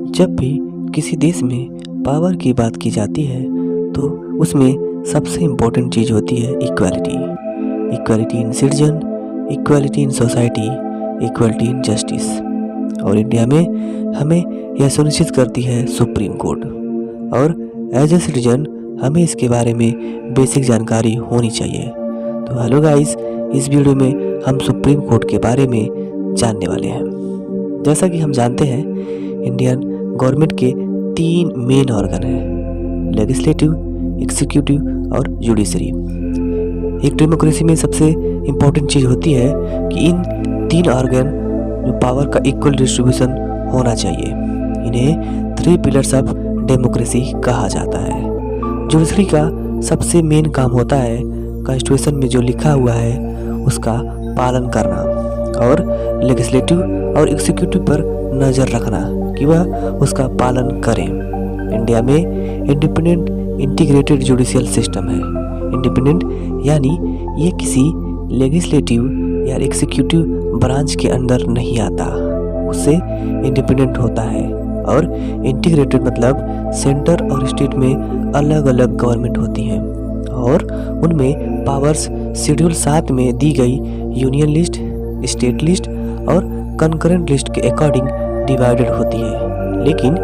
जब भी किसी देश में पावर की बात की जाती है तो उसमें सबसे इम्पोर्टेंट चीज़ होती है equality. Equality in citizen, equality in society, equality in justice. और इंडिया में हमें यह सुनिश्चित करती है सुप्रीम कोर्ट। और एज ए सिटीजन हमें इसके बारे में बेसिक जानकारी होनी चाहिए। तो हेलो गाइस, इस वीडियो में हम सुप्रीम कोर्ट के बारे में जानने वाले हैं। जैसा कि हम जानते हैं, इंडियन गवर्नमेंट के 3 मेन ऑर्गन हैं, लेजिस्लेटिव, एग्जीक्यूटिव और जुडिशरी। एक डेमोक्रेसी में सबसे इम्पोर्टेंट चीज़ होती है कि इन 3 ऑर्गन में पावर का इक्वल डिस्ट्रीब्यूशन होना चाहिए। इन्हें 3 पिलर्स ऑफ डेमोक्रेसी कहा जाता है। जुडिशरी का सबसे मेन काम होता है कॉन्स्टिट्यूशन में जो लिखा हुआ है उसका पालन करना, और लेजिस्लेटिव और एग्जीक्यूटिव पर नज़र रखना कि वह उसका पालन करें। इंडिया में इंडिपेंडेंट इंटीग्रेटेड जुडिशियल सिस्टम है। इंडिपेंडेंट यानी ये किसी लेजिस्लेटिव या एग्जीक्यूटिव ब्रांच के अंदर नहीं आता, उससे इंडिपेंडेंट होता है। और इंटीग्रेटेड मतलब सेंटर और स्टेट में अलग अलग गवर्नमेंट होती हैं और उनमें पावर्स शेड्यूल 7 में दी गई यूनियन लिस्ट, स्टेट लिस्ट और कंकरेंट लिस्ट के अकॉर्डिंग डिवाइडेड होती है। लेकिन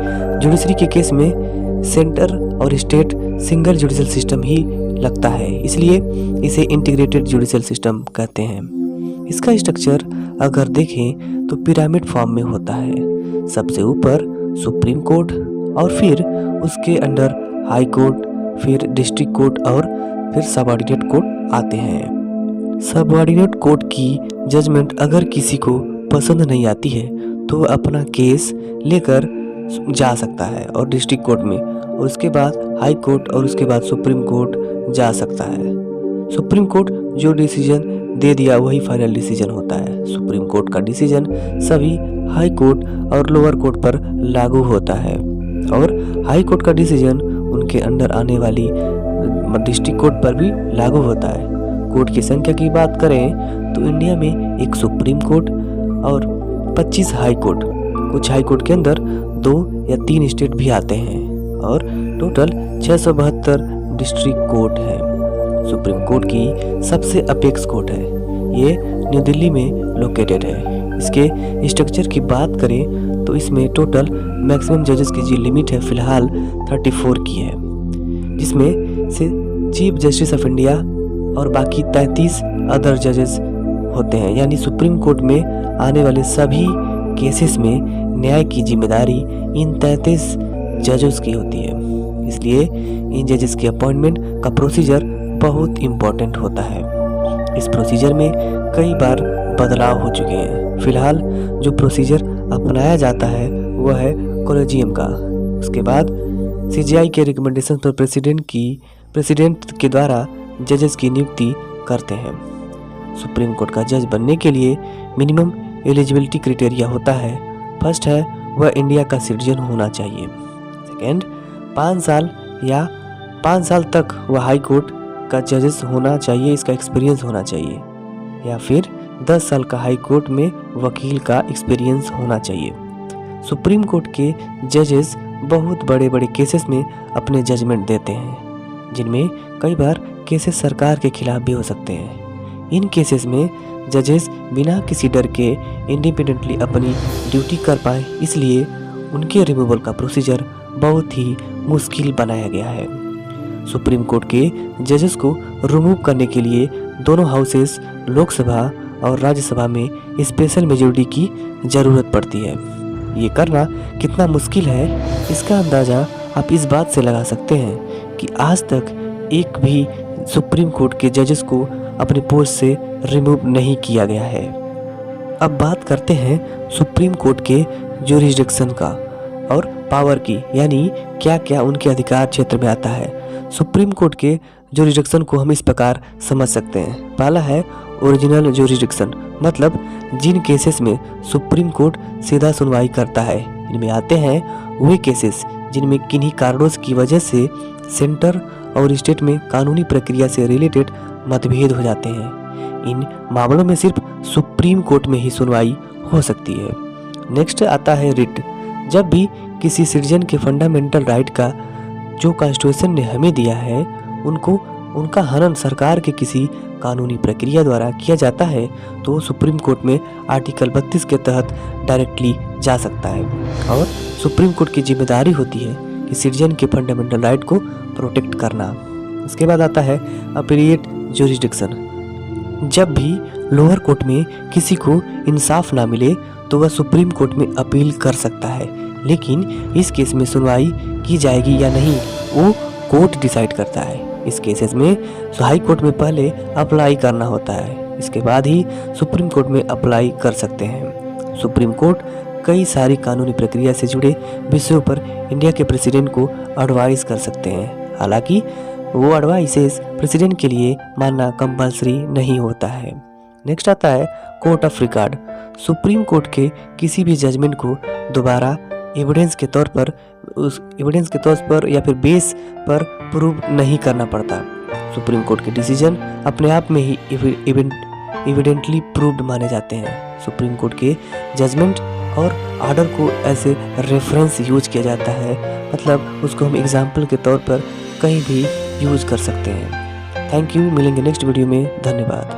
जुडिशरी के केस में सेंटर और स्टेट सिंगल जुडिशियल सिस्टम ही लगता है, इसलिए इसे इंटीग्रेटेड जुडिशियल सिस्टम कहते हैं। इसका स्ट्रक्चर अगर देखें तो पिरामिड फॉर्म में होता है। सबसे ऊपर सुप्रीम कोर्ट और फिर उसके अंडर हाई कोर्ट, फिर डिस्ट्रिक्ट कोर्ट और फिर सबऑर्डिनेट कोर्ट आते हैं। सबऑर्डिनेट कोर्ट की जजमेंट अगर किसी को पसंद नहीं आती है तो वह अपना केस लेकर जा सकता है और डिस्ट्रिक्ट कोर्ट में, और उसके बाद हाई कोर्ट और उसके बाद सुप्रीम कोर्ट जा सकता है। सुप्रीम कोर्ट जो डिसीजन दे दिया वही फाइनल डिसीजन होता है। सुप्रीम कोर्ट का डिसीजन सभी हाई कोर्ट और लोअर कोर्ट पर लागू होता है, और हाई कोर्ट का डिसीजन उनके अंडर आने वाली डिस्ट्रिक्ट कोर्ट पर भी लागू होता है। कोर्ट की संख्या की बात करें तो इंडिया में एक सुप्रीम कोर्ट और 25 हाई कोर्ट, कुछ हाई कोर्ट के अंदर 2 या 3 स्टेट भी आते हैं, और टोटल 672 डिस्ट्रिक्ट कोर्ट है। सुप्रीम कोर्ट की सबसे अपेक्स कोर्ट है, ये न्यू दिल्ली में लोकेटेड है। इसके स्ट्रक्चर की बात करें तो इसमें टोटल मैक्सिमम जजेस की जो लिमिट है फिलहाल 34 की है, जिसमें से चीफ जस्टिस ऑफ इंडिया और बाकी 33 अदर जजेस होते हैं। यानी सुप्रीम कोर्ट में आने वाले सभी केसेस में न्याय की जिम्मेदारी इन 33 जजेस की होती है। इसलिए इन जजेस की अपॉइंटमेंट का प्रोसीजर बहुत इम्पोर्टेंट होता है। इस प्रोसीजर में कई बार बदलाव हो चुके हैं। फिलहाल जो प्रोसीजर अपनाया जाता है वह है कॉलेजियम का। उसके बाद सीजीआई के रिकमेंडेशन पर प्रेसिडेंट के द्वारा जजेस की नियुक्ति करते हैं। सुप्रीम कोर्ट का जज बनने के लिए मिनिमम एलिजिबिलिटी क्राइटेरिया होता है। फर्स्ट है वह इंडिया का सिटीजन होना चाहिए। सेकेंड, 5 साल या 5 साल तक वह हाई कोर्ट का जजेस होना चाहिए, इसका एक्सपीरियंस होना चाहिए। या फिर 10 साल का हाई कोर्ट में वकील का एक्सपीरियंस होना चाहिए। सुप्रीम कोर्ट के जजेस बहुत बड़े बड़े केसेस में अपने जजमेंट देते हैं, जिनमें कई बार केसेस सरकार के खिलाफ भी हो सकते हैं। इन केसेस में जजेस बिना किसी डर के इंडिपेंडेंटली अपनी ड्यूटी कर पाए, इसलिए उनके रिमूवल का प्रोसीजर बहुत ही मुश्किल बनाया गया है। सुप्रीम कोर्ट के जजेस को रिमूव करने के लिए दोनों हाउसेस लोकसभा और राज्यसभा में स्पेशल मेजॉरिटी की ज़रूरत पड़ती है। ये करना कितना मुश्किल है इसका अंदाज़ा आप इस बात से लगा सकते हैं कि आज तक एक भी सुप्रीम कोर्ट के जजेस को अपने पोस्ट से रिमूव नहीं किया गया है। अब बात करते हैं सुप्रीम कोर्ट के ज्यूरिसडिक्शन का और पावर की, यानी क्या क्या उनके अधिकार क्षेत्र में आता है। सुप्रीम कोर्ट के ज्यूरिसडिक्शन को हम इस प्रकार समझ सकते हैं। पहला है ओरिजिनल ज्यूरिसडिक्शन, मतलब जिन केसेस में सुप्रीम कोर्ट सीधा सुनवाई करता है। इनमें आते हैं वे केसेस जिनमें किन्हीं कारणों की वजह से सेंटर और स्टेट में कानूनी प्रक्रिया से रिलेटेड मतभेद हो जाते हैं। इन मामलों में सिर्फ सुप्रीम कोर्ट में ही सुनवाई हो सकती है। नेक्स्ट आता है रिट। जब भी किसी सिटीजन के फंडामेंटल राइट का जो कॉन्स्टिट्यूशन ने हमें दिया है उनको उनका हनन सरकार के किसी कानूनी प्रक्रिया द्वारा किया जाता है तो सुप्रीम कोर्ट में आर्टिकल 32 के तहत डायरेक्टली जा सकता है और सुप्रीम कोर्ट की जिम्मेदारी होती है कि सिटीजन के फंडामेंटल राइट को प्रोटेक्ट करना। इसके बाद आता है अपीलिएट ज्यूरिसडिक्शन। जब भी लोअर कोर्ट में किसी को इंसाफ ना मिले तो वह सुप्रीम कोर्ट में अपील कर सकता है, लेकिन इस केस में सुनवाई की जाएगी या नहीं वो कोर्ट डिसाइड करता है। इस केसेस में हाई कोर्ट में पहले अप्लाई करना होता है, इसके बाद ही सुप्रीम कोर्ट में अप्लाई कर सकते हैं। सुप्रीम कोर्ट कई सारी कानूनी प्रक्रिया से जुड़े विषयों पर इंडिया के प्रेसिडेंट को एडवाइस कर सकते हैं, हालांकि वो एडवाइसेस प्रेसिडेंट के लिए मानना कंपल्सरी नहीं होता है। नेक्स्ट आता है court of record. Supreme court के किसी भी जजमेंट को दोबारा एविडेंस के तौर पर या फिर बेस पर प्रूव नहीं करना पड़ता। सुप्रीम कोर्ट के डिसीजन अपने आप में ही एविडेंटली प्रूव्ड माने जाते हैं। सुप्रीम कोर्ट के जजमेंट और ऑर्डर को ऐसे रेफरेंस यूज किया जाता है, मतलब उसको हम एग्जाम्पल के तौर पर कहीं भी यूज कर सकते हैं। थैंक यू, मिलेंगे नेक्स्ट वीडियो में। धन्यवाद।